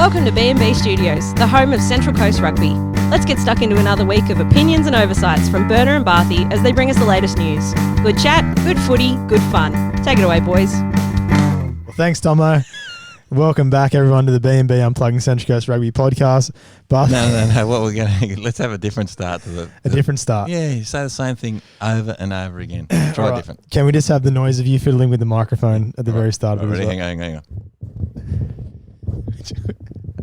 Welcome to B&B Studios, the home of Central Coast Rugby. Let's get stuck into another week of opinions and oversights from Berner and Barthy as they bring us the latest news. Good chat, good footy, good fun. Take it away, boys. Well, thanks, Tomo. Welcome back, everyone, to the B&B Unplugging Central Coast Rugby podcast. No. What we're going to let's have a different start to the different start. Yeah, you say the same thing over and over again. Try right. different. Can we just have the noise of you fiddling with the microphone at the very start of it? Already, as well? hang on.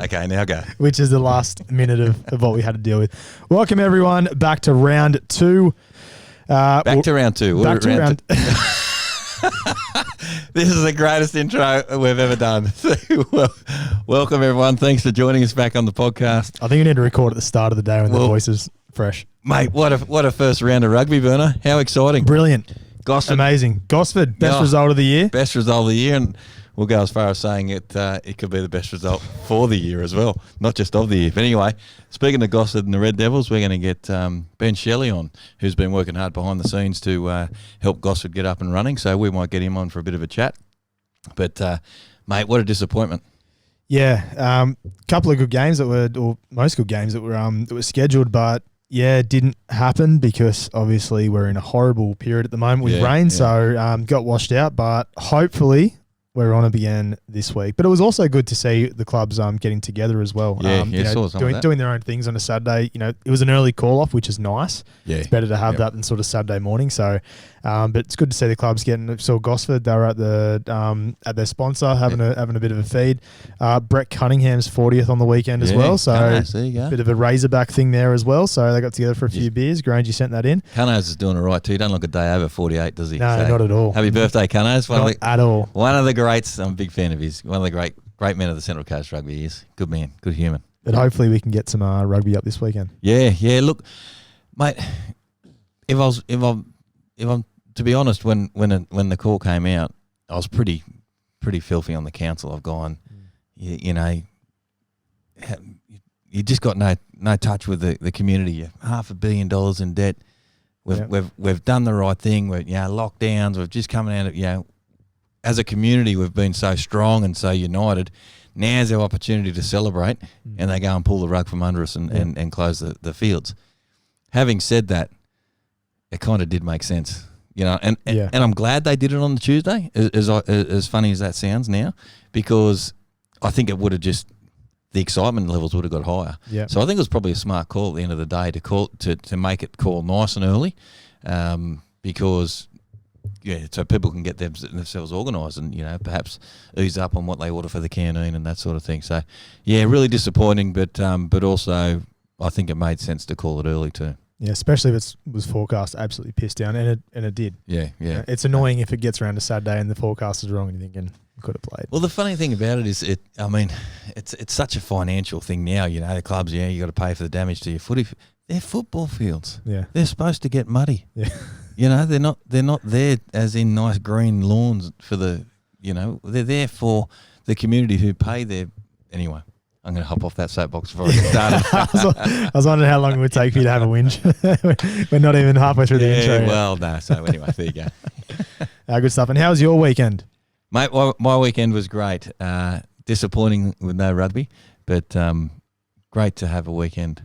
Okay, now go. Which is the last minute of what we had to deal with. Welcome, everyone, back to round two. Back to round two. Back to round This is the greatest intro we've ever done. Welcome, everyone. Thanks for joining us back on the podcast. I think we need to record at the start of the day when the voice is fresh. Mate, what a first round of rugby, Berner. How exciting. Brilliant. Gosford. Amazing. Gosford, best result of the year. Best result of the year, and we'll go as far as saying it could be the best result for the year as well, not just of the year. But anyway, speaking of Gosford and the Red Devils, we're going to get Ben Shelley on, who's been working hard behind the scenes to help Gosford get up and running. So we might get him on for a bit of a chat. But, mate, what a disappointment. Yeah, couple of good games or most good games that were scheduled, but yeah, it didn't happen because obviously we're in a horrible period at the moment with rain, so got washed out. But hopefully we're on it again this week. But it was also good to see the clubs getting together as well. Doing their own things on a Saturday. You know, it was an early call off, which is nice. Yeah, it's better to have that than sort of Saturday morning. So, but it's good to see the clubs getting. So Gosford, they were at their sponsor having a bit of a feed. Brett Cunningham's 40th on the weekend as well. So there you go. Bit of a Razorback thing there as well. So they got together for a few beers. Grange, sent that in. Cunners is doing all right too. He don't look a day over 48, does he? No, not at all. Happy birthday, Cunners. Not at all. One of the greats. I'm a big fan of his. One of the great men of the Central Coast Rugby. He is good man, good human. But hopefully we can get some rugby up this weekend. Yeah. Look, mate, if I'm to be honest, when the call came out, I was pretty filthy on the council. I've gone, you just got no touch with the community. You're $500 million in debt. We've done the right thing. We're lockdowns. We've just coming out of as a community, we've been so strong and so united. Now's our opportunity to celebrate, and they go and pull the rug from under us and close the fields. Having said that, it kind of did make sense, and I'm glad they did it on the Tuesday, as funny as that sounds now, because I think it would have the excitement levels would have got higher. Yeah. So I think it was probably a smart call at the end of the day to make it call nice and early, because so people can get themselves organised and, perhaps ease up on what they order for the canteen and that sort of thing. So, really disappointing, but also I think it made sense to call it early too. Yeah, especially if it was forecast absolutely pissed down, and it did. Yeah. It's annoying if it gets around to Saturday and the forecast is wrong and you're thinking you could have played. Well, the funny thing about it is it's such a financial thing now. The clubs, you got to pay for the damage to your footy. They're football fields. Yeah. They're supposed to get muddy. Yeah. They're not there as in nice green lawns for the, they're there for the community who pay their, anyway. I'm going to hop off that soapbox before I get started. I was wondering how long it would take for you to have a whinge. We're not even halfway through the intro. Well, no. So anyway, there you go. Good stuff. And how was your weekend? Mate, my weekend was great. Disappointing with no rugby, but great to have a weekend.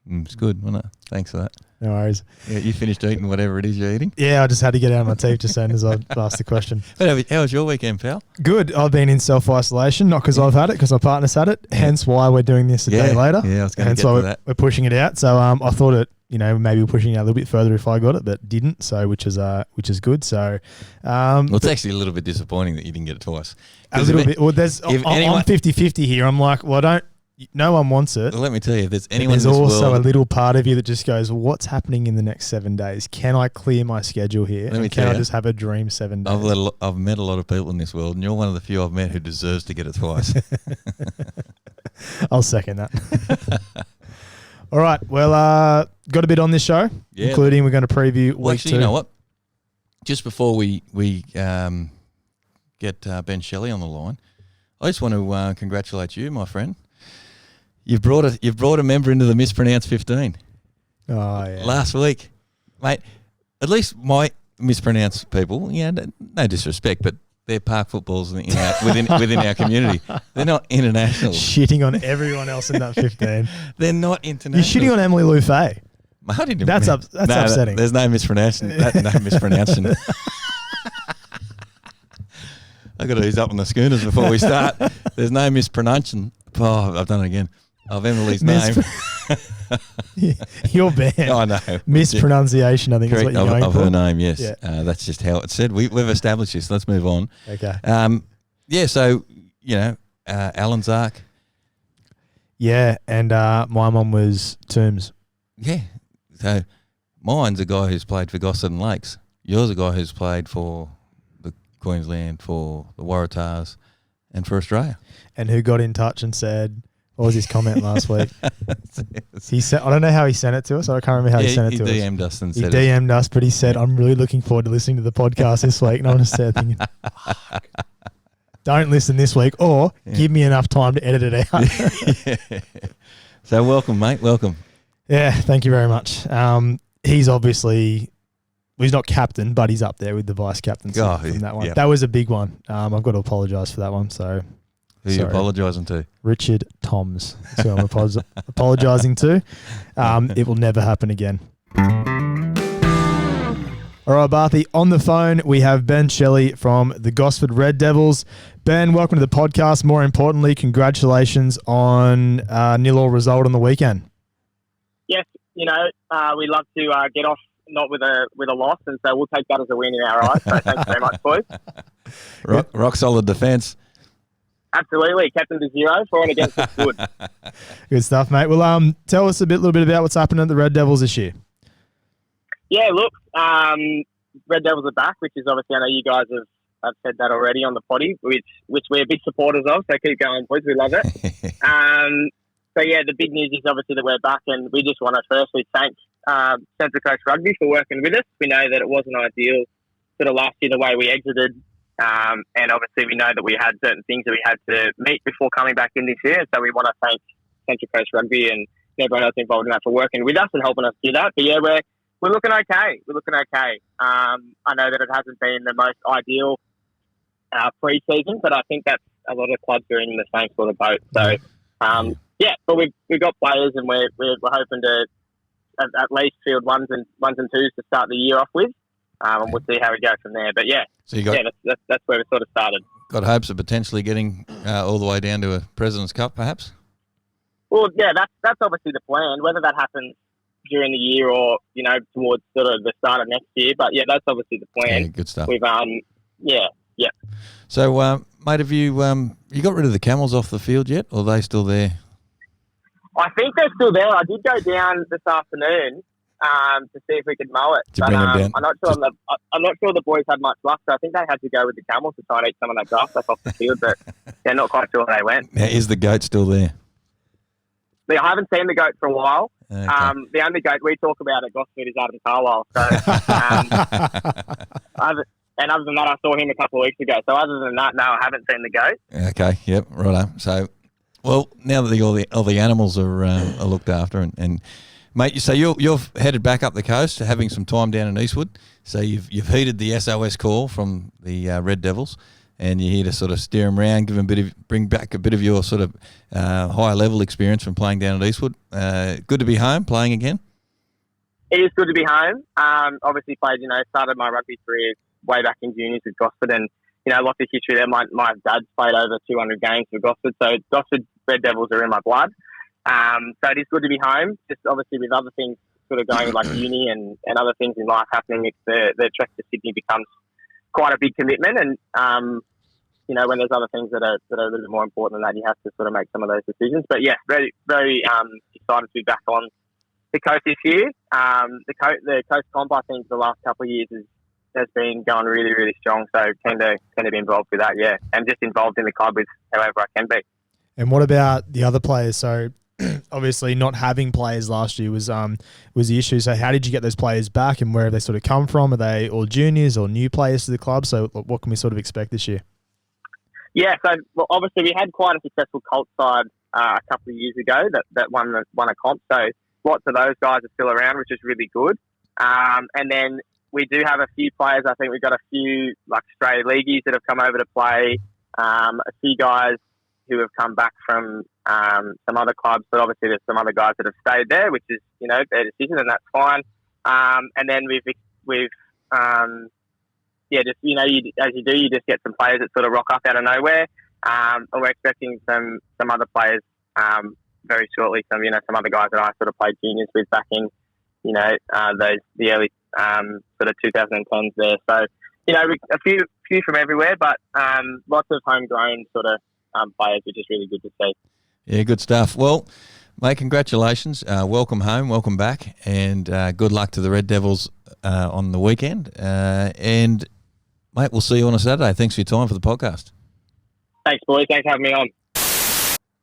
It's good, wasn't it? Thanks for that. No worries. Yeah, you finished eating whatever it is you're eating? Yeah, I just had to get out of my teeth just then as I asked the question. But how was your weekend, pal? Good. I've been in self-isolation, not because I've had it, because my partner's had it, hence why we're doing this a day later. Yeah, I was going to get to that. We're pushing it out. So I thought it, maybe we're pushing it out a little bit further if I got it, but didn't, so which is good. So it's actually a little bit disappointing that you didn't get it twice. A little bit. Well, I'm 50-50 here. I'm like, well, no one wants it. Well, let me tell you, if there's anyone there's also a little part of you that just goes, what's happening in the next 7 days? Can I clear my schedule here? Can I just have a dream 7 days? I've met a lot of people in this world, and you're one of the few I've met who deserves to get it twice. I'll second that. All right. Well, got a bit on this show, including we're going to preview week 2. You know what? Just before we get Ben Shelley on the line, I just want to congratulate you, my friend. You've brought a member into the mispronounced 15. Oh yeah. Last week, mate. At least my mispronounced people. No disrespect, but they're park footballs within our community. They're not international. Shitting on everyone else in that 15. They're not international. You're shitting on Emily Lou Fay. That's upsetting. There's no mispronouncing. No mispronouncing. I've got to ease up on the schooners before we start. There's no mispronouncing. Oh, I've done it again. Of Emily's name. You're banned. I know. Mispronunciation, I think, is what you're going of for. her name, yes. Yeah. That's just how it's said. We've established this. Let's move on. Okay. So, Alan's Ark. Yeah, and my mum was Toombs. Yeah. So, mine's a guy who's played for Gosford and Lakes. Yours a guy who's played for the Queensland, for the Waratahs, and for Australia. And who got in touch and said, what was his comment last week? He said, I don't know how he sent it to us. I can't remember how he sent it to us. He DM'd us and said He DM'd us, but he said, I'm really looking forward to listening to the podcast this week. And I'm just there thinking, fuck. Don't listen this week, or give me enough time to edit it out. So welcome, mate. Welcome. Yeah, thank you very much. He's obviously, he's not captain, but he's up there with the vice captain from that one. Yep. That was a big one. I've got to apologise for that one. So, who are you apologising to? Richard Toms. That's who I'm apologising to. It will never happen again. All right, Barthy, on the phone, we have Ben Shelley from the Gosford Red Devils. Ben, welcome to the podcast. More importantly, congratulations on a 0-0 result on the weekend. Yes, we love to get off not with a loss, and so we'll take that as a win in our eyes. So thanks very much, boys. Rock solid defence. Absolutely, captain to 0 for and against is good. Good stuff, mate. Well, tell us a little bit about what's happening at the Red Devils this year. Yeah, look, Red Devils are back, which is obviously, I know you guys have said that already on the potty, which we're big supporters of. So keep going, boys. We love it. So yeah, the big news is obviously that we're back, and we just want to firstly thank Central Coast Rugby for working with us. We know that it wasn't ideal sort of last year the way we exited. And obviously we know that we had certain things that we had to meet before coming back in this year. So we want to thank Central Coast Rugby and everyone else involved in that for working with us and helping us do that. But yeah, we're looking okay. I know that it hasn't been the most ideal pre-season, but I think that a lot of clubs are in the same sort of boat. So but we've got players, and we're hoping to at least field ones and twos to start the year off with. And we'll see how we go from there. But so that's where we sort of started. Got hopes of potentially getting all the way down to a President's Cup, perhaps? Well, yeah, that's obviously the plan. Whether that happens during the year or towards sort of the start of next year, but yeah, that's obviously the plan. Yeah, good stuff. We've yeah. So, mate, have you got rid of the camels off the field yet, or are they still there? I think they're still there. I did go down this afternoon to see if we could mow it. But I'm not sure. I'm not sure the boys had much luck. So I think they had to go with the camels to try and eat some of that grass stuff off the field. But they're not quite sure where they went. Now, is the goat still there? I haven't seen the goat for a while. Okay. The only goat we talk about at Gosford is Adam Carlisle. So, and other than that, I saw him a couple of weeks ago. So other than that, no, I haven't seen the goat. Okay. Yep. Righto. So, well, now that all the animals are looked after, and mate, so you're headed back up the coast, having some time down in Eastwood. So you've heeded the SOS call from the Red Devils, and you're here to sort of steer them around, bring back a bit of your sort of higher level experience from playing down at Eastwood. Good to be home, playing again. It is good to be home. Obviously played, started my rugby career way back in juniors with Gosford, and lots of history there. My dad's played over 200 games for Gosford, so Gosford Red Devils are in my blood. So it is good to be home. Just obviously with other things sort of going with like uni and other things in life happening, the trek to Sydney becomes quite a big commitment. And when there's other things that are a little bit more important than that, you have to sort of make some of those decisions. But yeah, very very excited to be back on the coast this year. The coast comp, I think, the last couple of years has been going really really strong. So keen to be involved with that. Yeah, and just involved in the club with however I can be. And what about the other players? So obviously not having players last year was the issue. So how did you get those players back, and where have they sort of come from? Are they all juniors or new players to the club? So what can we sort of expect this year? Yeah, so obviously we had quite a successful Colts side a couple of years ago that won a comp. So lots of those guys are still around, which is really good. And then we do have a few players. I think we've got a few like Australia Leagueies that have come over to play. A few guys who have come back from some other clubs, but obviously there's some other guys that have stayed there, which is their decision, and that's fine. And then we've just as you do, you just get some players that sort of rock up out of nowhere. And we're expecting some other players very shortly. Some other guys that I sort of played juniors with back in the early sort of 2010s there. So a few from everywhere, but lots of homegrown sort of players, which is really good to see. Yeah, good stuff. Well, mate, congratulations. Welcome home, welcome back, and good luck to the Red Devils on the weekend. And, mate, we'll see you on a Saturday. Thanks for your time for the podcast. Thanks, boys. Thanks for having me on.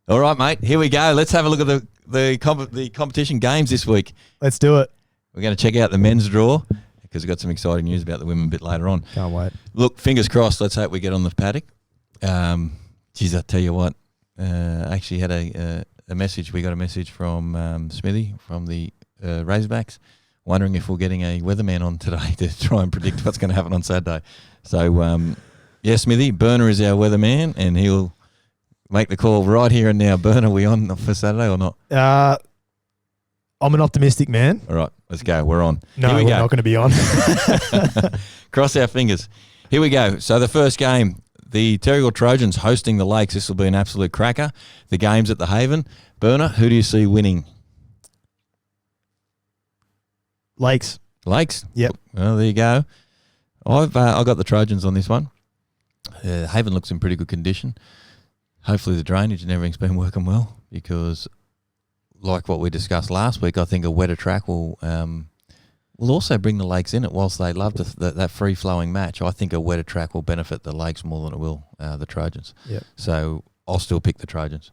All right, mate, here we go. Let's have a look at the competition games this week. Let's do it. We're going to check out the men's draw because we've got some exciting news about the women a bit later on. Can't wait. Look, fingers crossed. Let's hope we get on the paddock. Geez, I tell you what, actually had a message. We got a message from Smithy from the Razorbacks, wondering if we're getting a weatherman on today to try and predict what's going to happen on Saturday. So, yeah, Smithy, Burner is our weatherman, and he'll make the call right here and now. Burner, are we on for Saturday or not? I'm an optimistic man. All right, let's go. We're on. No, we're not going to be on. Cross our fingers. Here we go. So the first game, the Terrigal Trojans hosting the Lakes. This will be an absolute cracker. The game's at the Haven. Burner, who do you see winning? Lakes. Yep. Well, there you go. I got the Trojans on this one. Haven looks in pretty good condition. Hopefully the drainage and everything's been working well, because like what we discussed last week, I think a wetter track will also bring the Lakes in it. Whilst they love that free-flowing match, I think a wetter track will benefit the Lakes more than it will the Trojans. Yep. So I'll still pick the Trojans.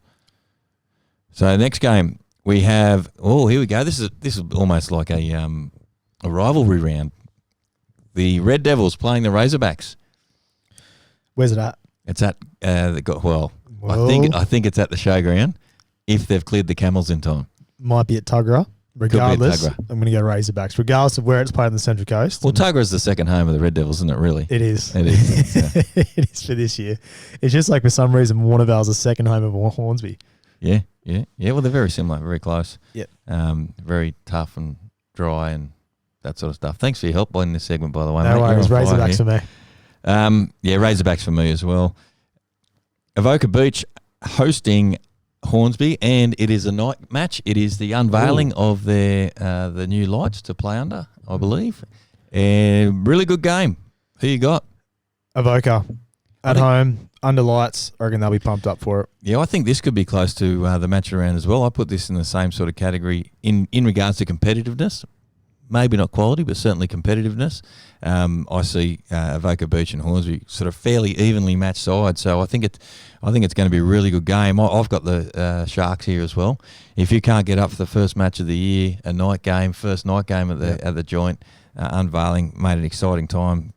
So next game we have. Oh, here we go. This is almost like a rivalry round. The Red Devils playing the Razorbacks. Where's it at? It's at Whoa. I think it's at the showground if they've cleared the Camels in time. Might be at Tuggerah. Regardless, Tuggerah. I'm going to go Razorbacks, regardless of where it's played on the Central Coast. Well, Tuggerah is the second home of the Red Devils, isn't it, really? It is. It is. Yeah. It is for this year. It's just like for some reason Warnervale's the second home of Hornsby. Yeah. Well, they're very similar, very close. Yep. Very tough and dry and that sort of stuff. Thanks for your help in this segment, by the way. No worries, Razorbacks for me. Yeah, Razorbacks for me as well. Avoca Beach hosting Hornsby, and it is a night match. It is the unveiling of their the new lights to play under, I believe. Really good game. Who you got? Avoca at home, under lights. I reckon they'll be pumped up for it. Yeah, I think this could be close to the match around as well. I put this in the same sort of category in regards to competitiveness. Maybe not quality, but certainly competitiveness. I see Avoca Beach and Hornsby sort of fairly evenly matched sides, so I think it's going to be a really good game. I've got the Sharks here as well. If you can't get up for the first match of the year, first night game at the joint, unveiling, made an exciting time.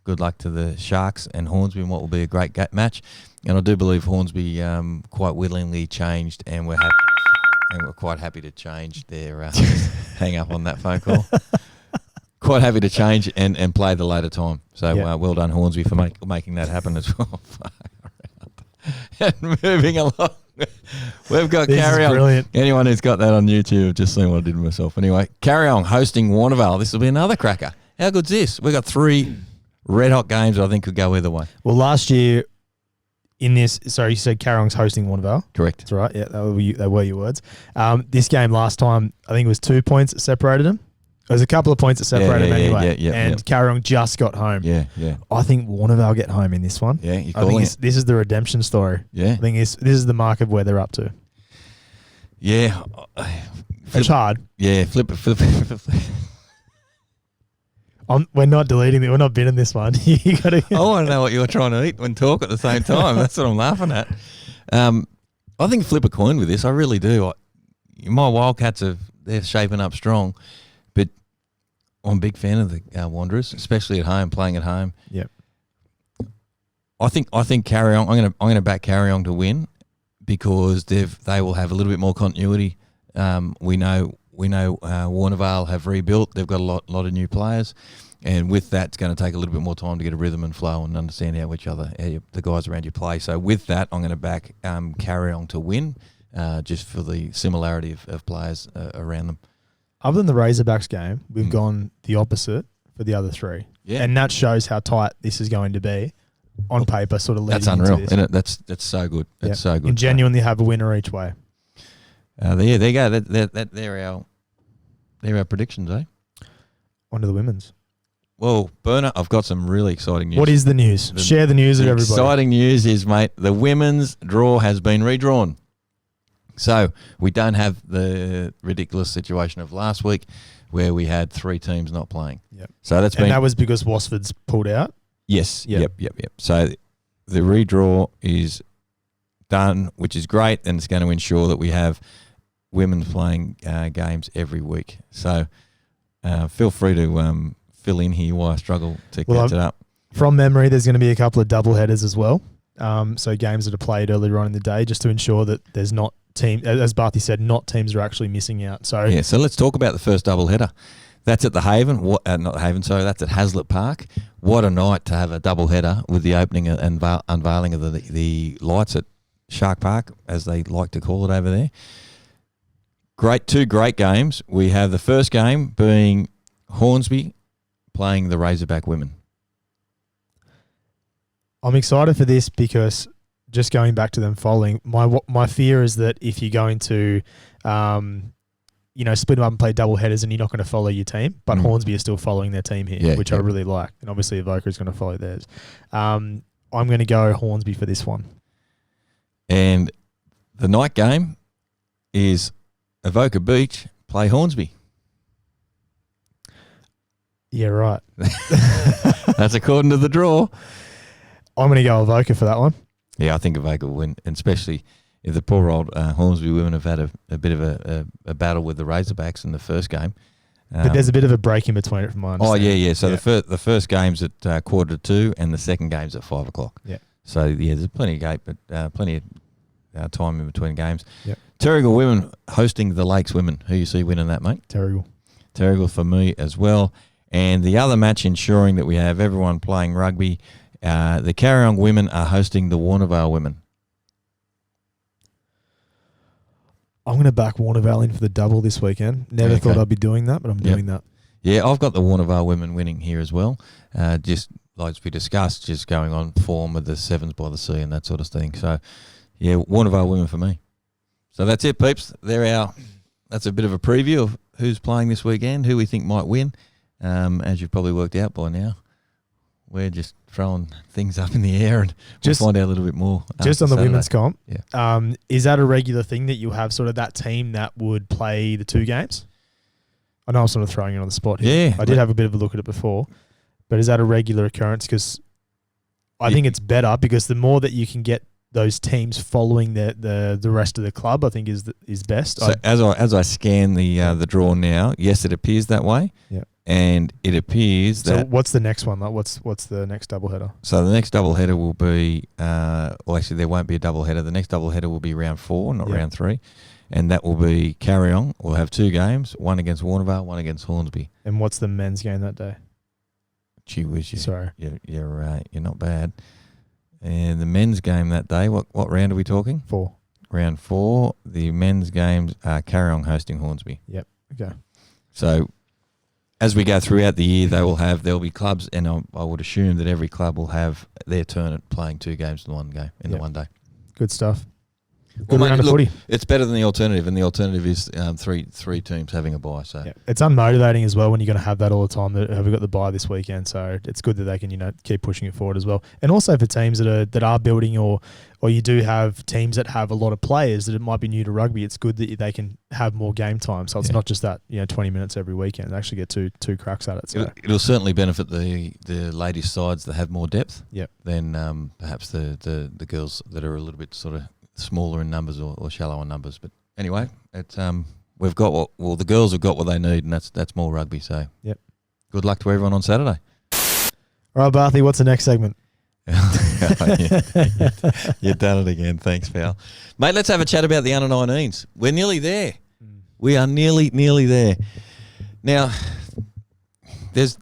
Good luck to the Sharks and Hornsby in what will be a great match. And I do believe Hornsby quite willingly changed, and we're quite happy to change their hang up on that phone call. Quite happy to change and play the later time. So well done, Hornsby, for making that happen as well. And moving along, we've got Carry On. Brilliant. Anyone who's got that on YouTube, just seen what I did myself. Anyway, Carry On hosting Warnervale. This will be another cracker. How good's this? We've got 3 red hot games I think could go either way. Well, last year in this, sorry, you said Carrong's hosting Warnervale. Correct. That's right. Yeah, they were your words. This game last time, I think it was 2 points that separated them. There was a couple of points that separated them anyway. And Carrong just got home. Yeah. I think Warnervale get home in this one. Yeah, you're I think this is the redemption story. Yeah. I think this is the mark of where they're up to. Yeah. It's hard. Yeah, flip. We're not deleting it. We're not binning this one. You gotta. I want to know what you're trying to eat and talk at the same time. That's what I'm laughing at. I think flip a coin with this. I really do. My Wildcats they're shaping up strong, but I'm a big fan of the Wanderers, especially at home, playing at home. Yep. I think Carry On. I'm going to back Carry On to win because they will have a little bit more continuity. We know Warnervale have rebuilt. They've got a lot of new players. And with that, it's going to take a little bit more time to get a rhythm and flow and understand how the guys around you play. So with that, I'm going to back Carryong to win, just for the similarity of players around them. Other than the Razorbacks game, we've gone the opposite for the other three. Yeah. And that shows how tight this is going to be on paper, sort of leading That's unreal, into this. isn't it? That's so good. That's so good. And genuinely have a winner each way. There you go. They're our predictions, eh? On to the women's. Well, Berner, I've got some really exciting news. What is the news? Share the news with everybody. Exciting news is, mate, the women's draw has been redrawn. So we don't have the ridiculous situation of last week where we had 3 teams not playing. Yep. So that's been... And that was because Gosford's pulled out? Yes. Yep. Yep. So the redraw is done, which is great, and it's going to ensure that we have women playing games every week. So feel free to fill in here while I struggle to catch it up. From memory, there's going to be a couple of double headers as well. So games that are played earlier on in the day, just to ensure that there's not as Barthy said, not teams are actually missing out. So let's talk about the first double header. That's at the Haven, not the Haven, sorry, that's at Hazlitt Park. What a night to have a double header with the opening and unveiling of the lights at Shark Park, as they like to call it over there. Two great games. We have the first game being Hornsby playing the Razorback women. I'm excited for this because just going back to them following, my fear is that if you're going to, split them up and play double headers and you're not going to follow your team, but Hornsby is still following their team here, which I really like. And obviously Evoca is going to follow theirs. I'm going to go Hornsby for this one. And the night game is Evoca Beach play Hornsby. Yeah, right. That's according to the draw. I'm going to go Evoca for that one. Yeah, I think Evoca will win, and especially if the poor old Hornsby women have had a bit of a battle with the Razorbacks in the first game. But there's a bit of a break in between it from my understanding. Oh, yeah. So the first game's at 2:45 and the second game's at 5 o'clock. Yeah. So, there's plenty of gate, but plenty of time in between games. Yep. Terrigal women hosting the Lakes women. Who you see winning that, mate? Terrigal for me as well. And the other match ensuring that we have everyone playing rugby, the Carryong women are hosting the Warnervale women. I'm going to back Warnervale in for the double this weekend. Never thought I'd be doing that, but I'm doing that. Yeah, I've got the Warnervale women winning here as well. Just like we discussed, just going on form with the Sevens by the Sea and that sort of thing. So, yeah, Warnervale women for me. So that's it, peeps. That's a bit of a preview of who's playing this weekend, who we think might win. As you've probably worked out by now, we're just throwing things up in the air and we'll find out a little bit more. Just on the Saturday. women's comp, yeah. Is that a regular thing that you have sort of that team that would play the 2 games? I know I'm sort of throwing you on the spot here. Yeah. I did have a bit of a look at it before, but is that a regular occurrence? Because I think it's better because the more that you can get those teams following the rest of the club, I think is best. So as I scan the draw now, yes, it appears that way. Yeah. And it appears that... So what's the next one? Like what's the next doubleheader? So the next doubleheader will be... actually, there won't be a doubleheader. The next doubleheader will be round 4, not round 3. And that will be Carryong. We'll have 2 games, one against Warnervale, one against Hornsby. And what's the men's game that day? Gee whiz, Sorry. You're not bad. And the men's game that day, what round are we talking? 4. Round 4. The men's games are Carryong hosting Hornsby. Yep. Okay. So... as we go throughout the year, there'll be clubs, and I would assume that every club will have their turn at playing 2 games in one game the one day. Good stuff. Good round of footy. It's better than the alternative, and the alternative is three teams having a bye. So it's unmotivating as well when you're going to have that all the time. That have got the bye this weekend, so it's good that they can keep pushing it forward as well. And also for teams that are building, or you do have teams that have a lot of players that it might be new to rugby. It's good that they can have more game time, so it's not just that 20 minutes every weekend. They actually get two cracks at it. So. It'll certainly benefit the ladies' sides that have more depth. Yep. Than perhaps the girls that are a little bit sort of smaller in numbers or shallow in numbers. But anyway, it's we've got the girls have got what they need, and that's more rugby. So yep. Good luck to everyone on Saturday. All right, Barthy, what's the next segment? You've done it again. Thanks, pal. Mate, let's have a chat about the under-19s. We're nearly there. We are nearly there. Now, there's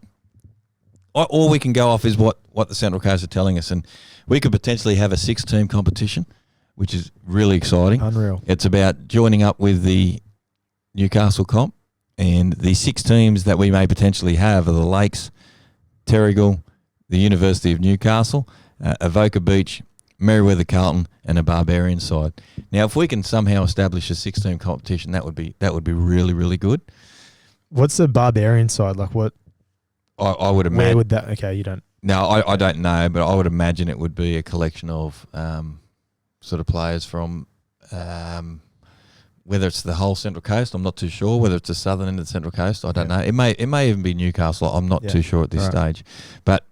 all we can go off is what the Central Coast are telling us, and we could potentially have a 6-team competition, which is really exciting. Unreal. It's about joining up with the Newcastle comp, and the 6 teams that we may potentially have are the Lakes, Terrigal, the University of Newcastle, Avoca Beach, Merewether Carlton, and a Barbarian side. Now, if we can somehow establish a 6-team competition, that would be really, really good. What's the Barbarian side like? What I would imagine. Where would that? Okay, you don't. No, I don't know, but I would imagine it would be a collection of sort of players from whether it's the whole Central Coast. I'm not too sure. Whether it's the southern end of the Central Coast, I don't know. It may even be Newcastle. I'm not too sure at this stage, but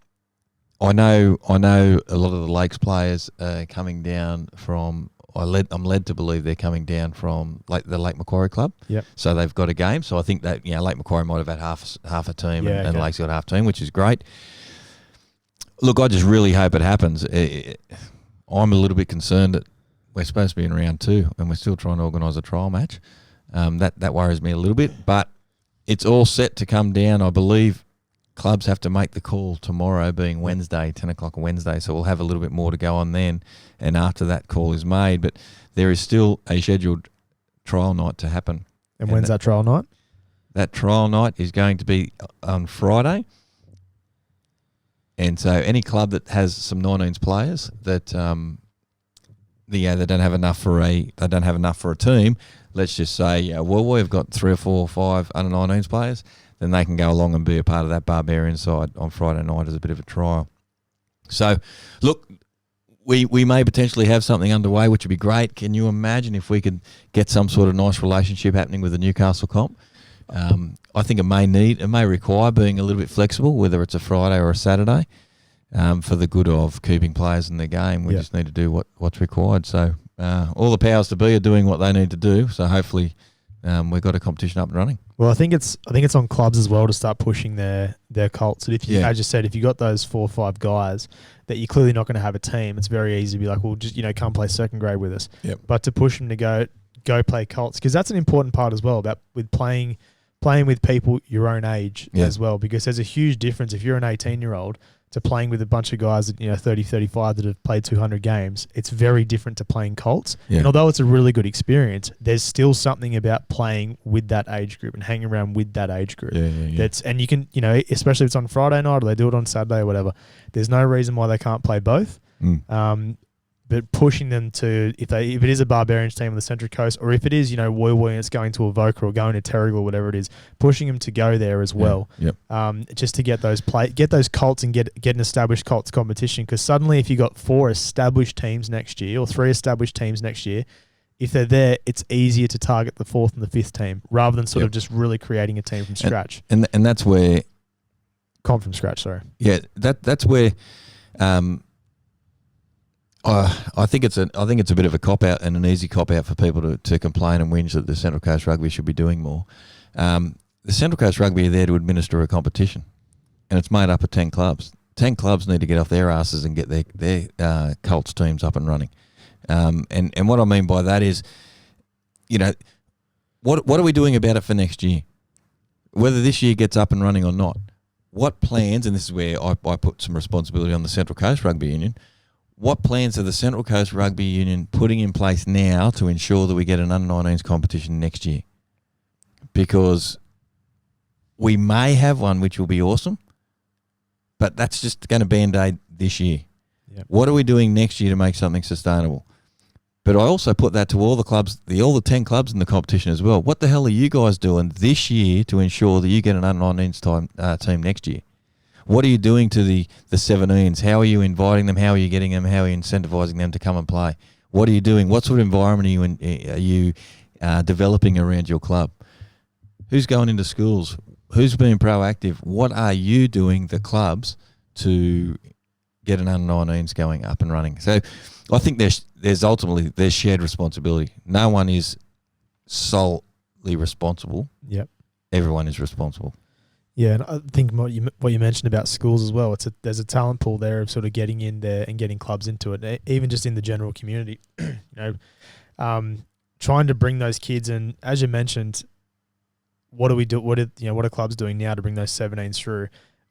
I know a lot of the Lakes players are coming down from. I'm led to believe they're coming down from the Lake Macquarie Club. Yep. So they've got a game. So I think that Lake Macquarie might have had half a team, and Lake's got half a team, which is great. Look, I just really hope it happens. I'm a little bit concerned that we're supposed to be in round 2 and we're still trying to organise a trial match. That worries me a little bit, but it's all set to come down. I believe clubs have to make the call tomorrow, being Wednesday, 10 o'clock on Wednesday, so we'll have a little bit more to go on then, and after that call is made. But there is still a scheduled trial night to happen. And when's that trial night? That trial night is going to be on Friday. And so any club that has some 19s players that they don't have enough for a team, let's just say, we've got 3 or 4 or 5 under 19s players, then they can go along and be a part of that Barbarian side on Friday night as a bit of a trial. So, look, we may potentially have something underway, which would be great. Can you imagine if we could get some sort of nice relationship happening with the Newcastle comp? I think it may require being a little bit flexible, whether it's a Friday or a Saturday, for the good of keeping players in the game. We just need to do what's required. So all the powers to be are doing what they need to do. So hopefully we've got a competition up and running. Well, I think it's on clubs as well to start pushing their Colts. And if you, as you said, if you got those 4 or 5 guys that you're clearly not going to have a team, it's very easy to be like, well, just come play second grade with us. Yep. But to push them to go play Colts, because that's an important part as well about with playing with people your own age as well, because there's a huge difference if you're an 18-year-old to playing with a bunch of guys that 30, 35 that have played 200 games. It's very different to playing Colts. And although it's a really good experience, there's still something about playing with that age group and hanging around with that age group. That's, and you can, especially if it's on Friday night or they do it on Saturday or whatever, there's no reason why they can't play both. But pushing them to, if it is a Barbarians team on the Central Coast, or if it is, Woy and it's going to Avoca or going to Terrigal or whatever it is, pushing them to go there as well. Just to get those Colts and get an established Colts competition. Because suddenly, if you got 4 established teams next year or 3 established teams next year, if they're there, it's easier to target the 4th and the 5th team rather than sort of just really creating a team from scratch. And that's where comp from scratch. Sorry. Yeah, that's where. I think it's a bit of a cop out and an easy cop out for people to complain and whinge that the Central Coast Rugby should be doing more. The Central Coast Rugby are there to administer a competition, and it's made up of 10 clubs. 10 clubs need to get off their asses and get their Colts teams up and running. And what I mean by that is, what are we doing about it for next year? Whether this year gets up and running or not, what plans? And this is where I put some responsibility on the Central Coast Rugby Union. What plans are the Central Coast Rugby Union putting in place now to ensure that we get an under-19s competition next year? Because we may have one which will be awesome, but that's just going to Band-Aid this year. What are we doing next year to make something sustainable? But I also put that to all the clubs, all the 10 clubs in the competition as well. What the hell are you guys doing this year to ensure that you get an under-19s team next year? What are you doing to the 17s? How are you inviting them? How are you getting them? How are you incentivising them to come and play? What are you doing? What sort of environment are you developing around your club? Who's going into schools? Who's being proactive? What are you doing, the clubs, to get an under-19s going up and running? So I think there's ultimately shared responsibility. No one is solely responsible. Everyone is responsible. Yeah, and I think what you mentioned about schools as well, there's a talent pool there of sort of getting in there and getting clubs into it, even just in the general community. Trying to bring those kids in, as you mentioned, what do we do? What are clubs doing now to bring those 17s through?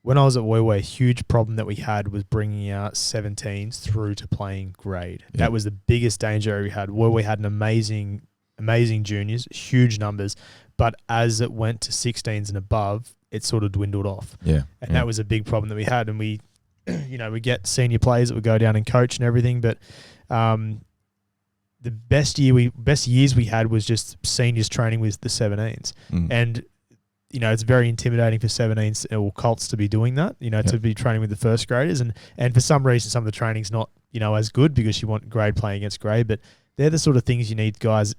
when I was at Woyway, a huge problem that we had was bringing our 17s through to playing grade. Yeah. That was the biggest danger we had. Woyway had an amazing juniors, huge numbers, but as it went to 16s and above, it sort of dwindled off. Yeah. And that was a big problem that we had. And we, we get senior players that would go down and coach and everything, but the best years we had was just seniors training with the 17s. And it's very intimidating for 17s or Colts to be doing that, to be training with the first graders. And for some reason, some of the training's not, as good because you want grade playing against grade, but they're the sort of things you need guys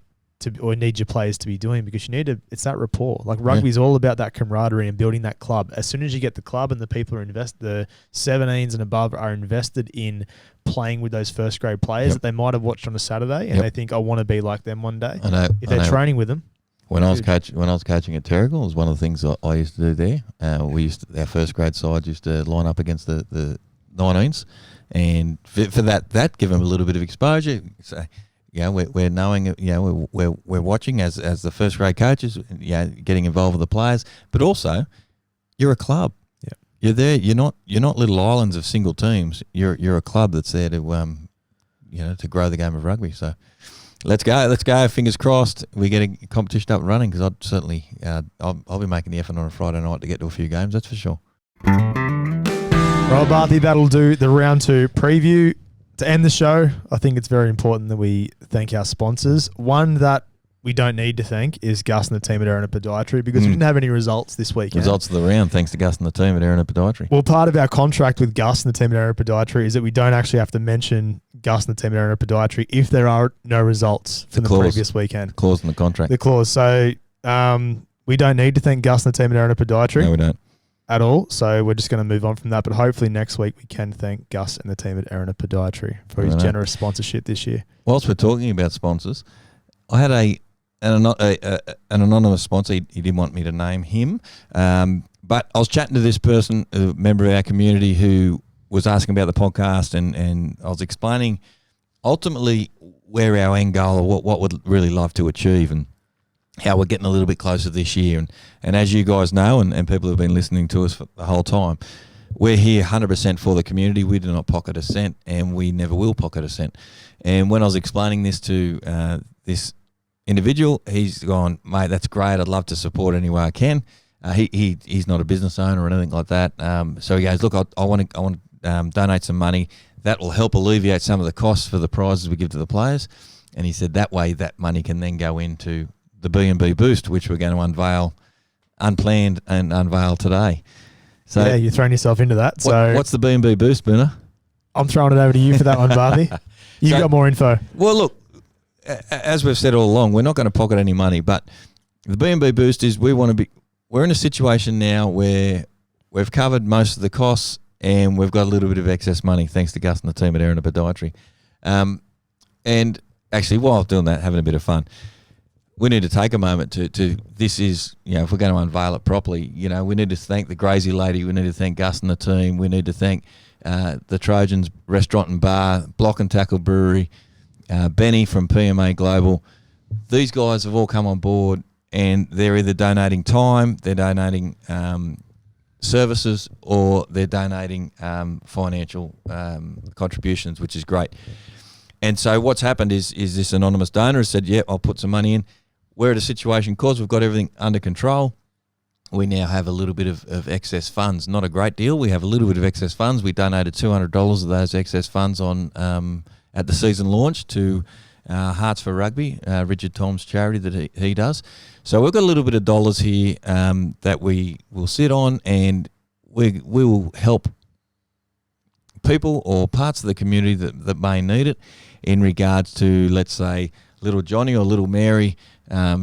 or need your players to be doing, because it's that rapport. Like rugby is all about that camaraderie and building that club. As soon as you get the club and the people are the 17s and above are invested in playing with those first grade players that they might have watched on a Saturday and they think, I want to be like them one day. If they're training with them. When I was coaching at Terrigal, it was one of the things I used to do there. Our first grade side used to line up against the 19s, and for that give them a little bit of exposure. So, we're knowing, we're watching as the first grade coaches, getting involved with the players, but also you're a club. Yeah, you're there. You're not little islands of single teams. You're a club that's there to to grow the game of rugby. So. Let's go. Fingers crossed we get a competition up and running, because I'd certainly I'll be making the effort on a Friday night to get to a few games, that's for sure. Right, Barthy, that'll do the round 2 preview. To end the show, I think it's very important that we thank our sponsors. One that we don't need to thank is Gus and the team at Erina Podiatry, because we didn't have any results this weekend. Results of the round, thanks to Gus and the team at Erina Podiatry. Well, part of our contract with Gus and the team at Erina Podiatry is that we don't actually have to mention Gus and the team at Erina Podiatry if there are no results from the previous weekend. Clause in the contract. The clause. So we don't need to thank Gus and the team at Erina Podiatry. No, we don't. At all. So we're just going to move on from that. But hopefully next week we can thank Gus and the team at Erina Podiatry for his generous sponsorship this year. Whilst we're talking about sponsors, I had an anonymous sponsor. He didn't want me to name him, but I was chatting to this person, a member of our community, who was asking about the podcast, and I was explaining ultimately where our end goal, or what we'd really love to achieve, and how we're getting a little bit closer this year. And as you guys know, and people have been listening to us for the whole time, we're here 100% for the community. We do not pocket a cent, and we never will pocket a cent. And when I was explaining this to this individual, he's gone, mate, that's great. I'd love to support any way I can. He's not a business owner or anything like that. So he goes, look, I want to donate some money. That will help alleviate some of the costs for the prizes we give to the players. And he said that way that money can then go into the B&B Boost, which we're going to unveil, unplanned and unveil today. So yeah, you're throwing yourself into that. So what's the B&B Boost, Booner? I'm throwing it over to you for that one, Barthy. You've got more info. Well, look, as we've said all along, we're not going to pocket any money, but the B&B Boost is we're in a situation now where we've covered most of the costs and we've got a little bit of excess money, thanks to Gus and the team at Erina Podiatry. And actually, while doing that, having a bit of fun, we need to take a moment to this is, if we're going to unveil it properly, we need to thank the Grazy Lady, we need to thank Gus and the team, we need to thank the Trojans Restaurant and Bar, Block and Tackle Brewery, Benny from PMA Global. These guys have all come on board, and they're either donating time, they're donating services, or they're donating financial contributions, which is great. And so what's happened is this anonymous donor has said, yeah, I'll put some money in. We're at a situation, because we've got everything under control, we now have a little bit of excess funds. Not a great deal. We have a little bit of excess funds. We donated $200 of those excess funds on at the season launch to Hearts for Rugby, Richard Tom's charity that he does. So we've got a little bit of dollars here that we will sit on, and we will help people or parts of the community that may need it in regards to, let's say, little Johnny or little Mary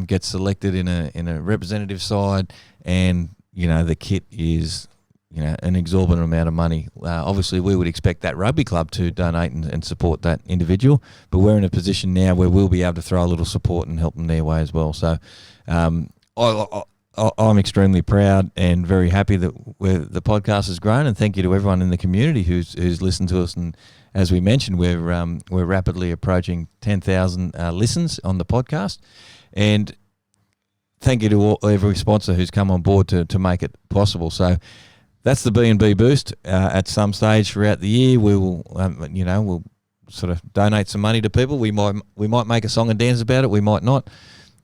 gets selected in a representative side, and the kit is an exorbitant amount of money. Obviously, we would expect that rugby club to donate and support that individual, but we're in a position now where we'll be able to throw a little support and help them their way as well. So I'm extremely proud and very happy that the podcast has grown, and thank you to everyone in the community who's listened to us. And as we mentioned, we're rapidly approaching 10,000 listens on the podcast, and thank you to every sponsor who's come on board to make it possible. So that's the B&B boost. At some stage throughout the year, we will, we'll sort of donate some money to people. We might make a song and dance about it. We might not.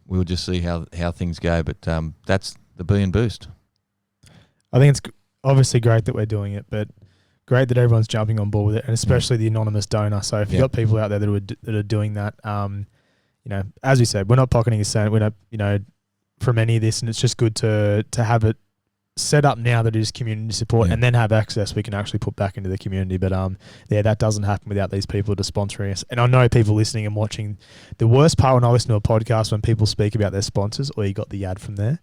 We'll just see how things go. But that's the B&B boost. I think it's obviously great that we're doing it, but great that everyone's jumping on board with it, and especially the anonymous donor. So if you've got people out there that are doing that, as we said, we're not pocketing a cent. We're not, from any of this, and it's just good to have it set up now that it is community support, and then have access we can actually put back into the community. But that doesn't happen without these people to sponsoring us. And I know people listening and watching, the worst part when I listen to a podcast when people speak about their sponsors, or you got the ad from there.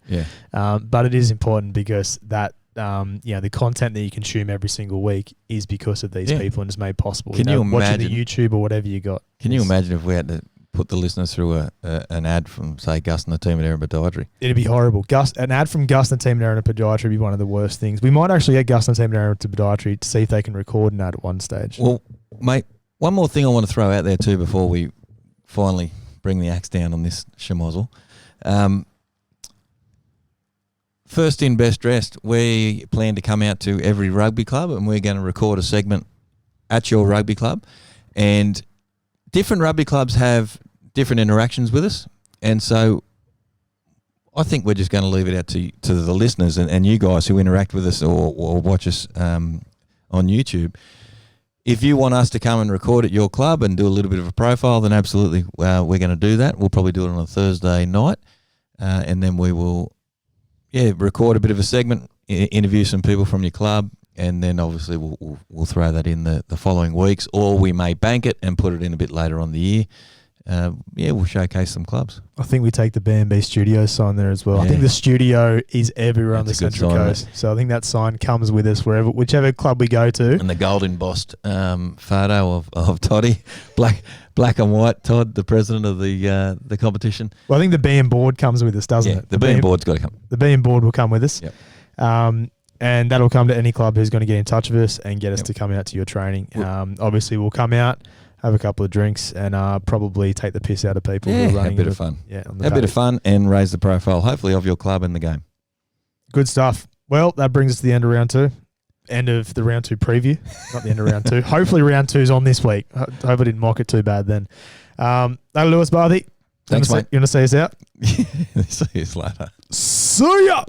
But it is important because that the content that you consume every single week is because of these people and is made possible. Can you imagine watching the YouTube or whatever you got? Can you imagine if we had to put the listeners through an ad from, say, Gus and the team at Aaron Podiatry? It'd be horrible. An ad from Gus and the team at Aaron Podiatry would be one of the worst things. We might actually get Gus and the team at Aaron Podiatry to see if they can record an ad at one stage. Well, mate, one more thing I want to throw out there too before we finally bring the axe down on this schmozzle. First in, best dressed. We plan to come out to every rugby club and we're going to record a segment at your rugby club. And different rugby clubs have different interactions with us. And so I think we're just going to leave it out to the listeners and you guys who interact with us or watch us on YouTube. If you want us to come and record at your club and do a little bit of a profile, then absolutely we're going to do that. We'll probably do it on a Thursday night. And then we will record a bit of a segment, interview some people from your club, and then obviously we'll throw that in the following weeks, or we may bank it and put it in a bit later on the year. We'll showcase some clubs. I think we take the B&B studio sign there as well. Yeah. I think the studio is everywhere on the Central Coast. So I think that sign comes with us whichever club we go to. And the gold embossed photo of Toddy, black and white, Todd, the president of the competition. Well, I think the B and board comes with us, doesn't it? The B and board's got to come. The B and board will come with us. Yep. And that'll come to any club who's going to get in touch with us and get us to come out to your training. Obviously, we'll come out, have a couple of drinks, and probably take the piss out of people who are running. Have a bit of fun. A bit of fun and raise the profile, hopefully, of your club and the game. Good stuff. Well, that brings us to the end of round 2. End of the round 2 preview. Not the end of round 2. Hopefully, round 2's on this week. Hope I didn't mock it too bad then. That'll do us, Barthy. Thanks, mate. You want to see us out? See you later. See ya!